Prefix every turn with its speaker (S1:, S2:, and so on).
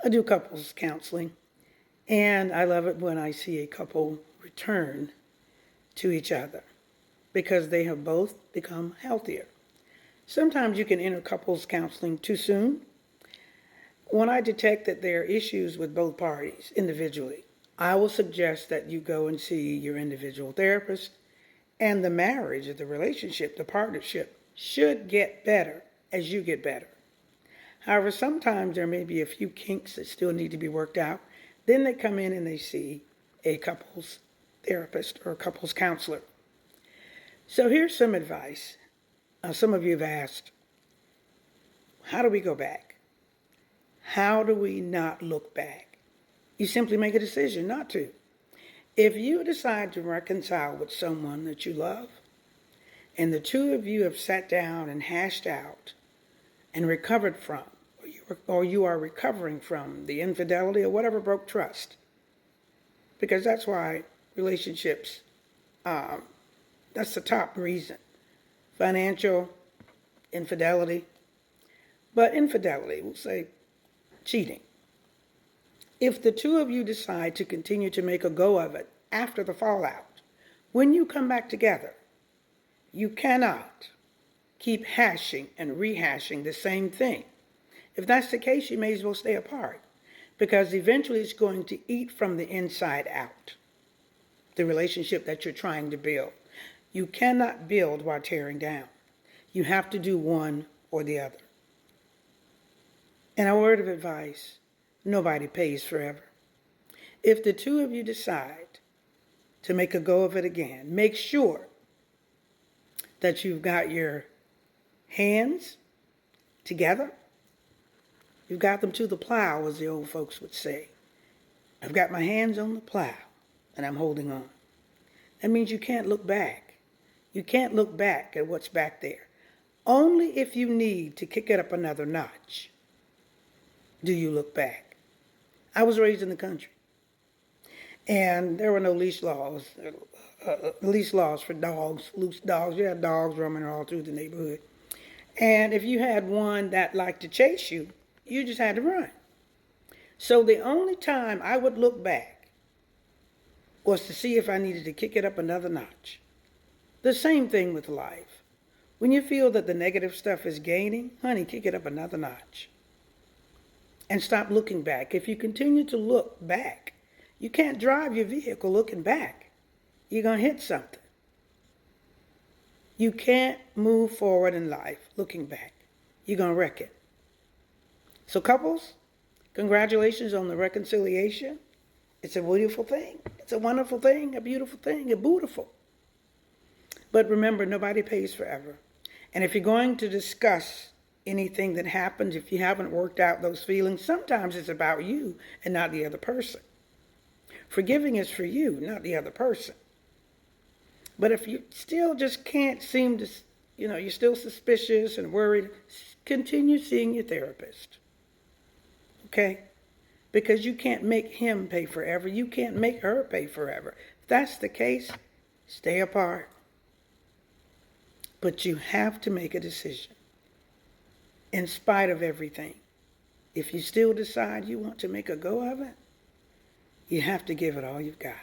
S1: I do couples counseling, and I love it when I see a couple return to each other because they have both become healthier. Sometimes you can enter couples counseling too soon. When I detect that there are issues with both parties individually, I will suggest that you go and see your individual therapist, and the marriage, the relationship, the partnership should get better as you get better. However, sometimes there may be a few kinks that still need to be worked out. Then they come in and they see a couples therapist or a couples counselor. So here's some advice. Some of you have asked, how do we go back? How do we not look back? You simply make a decision not to. If you decide to reconcile with someone that you love, and the two of you have sat down and hashed out and recovered from, or you are recovering from the infidelity or whatever broke trust, because that's why relationships, that's the top reason. Financial, infidelity, but infidelity, we'll say cheating. If the two of you decide to continue to make a go of it after the fallout, when you come back together, you cannot keep hashing and rehashing the same thing. If that's the case, you may as well stay apart, because eventually it's going to eat from the inside out, the relationship that you're trying to build. You cannot build while tearing down. You have to do one or the other. And a word of advice, nobody pays forever. If the two of you decide to make a go of it again, make sure that you've got your hands together. You've got them to the plow, as the old folks would say. I've got my hands on the plow, and I'm holding on. That means you can't look back. You can't look back at what's back there. Only if you need to kick it up another notch do you look back. I was raised in the country, and there were no leash laws for dogs, loose dogs. You had dogs roaming all through the neighborhood. And if you had one that liked to chase you, you just had to run. So the only time I would look back was to see if I needed to kick it up another notch. The same thing with life. When you feel that the negative stuff is gaining, honey, kick it up another notch. And stop looking back. If you continue to look back, you can't drive your vehicle looking back. You're going to hit something. You can't move forward in life looking back. You're going to wreck it. So couples, congratulations on the reconciliation. It's a beautiful thing. It's a wonderful thing, a beautiful thing, a beautiful. But remember, nobody pays forever. And if you're going to discuss anything that happens, if you haven't worked out those feelings, sometimes it's about you and not the other person. Forgiving is for you, not the other person. But if you still just can't seem to, you're still suspicious and worried, continue seeing your therapist. Okay? Because you can't make him pay forever. You can't make her pay forever. If that's the case, stay apart. But you have to make a decision. In spite of everything, if you still decide you want to make a go of it, you have to give it all you've got.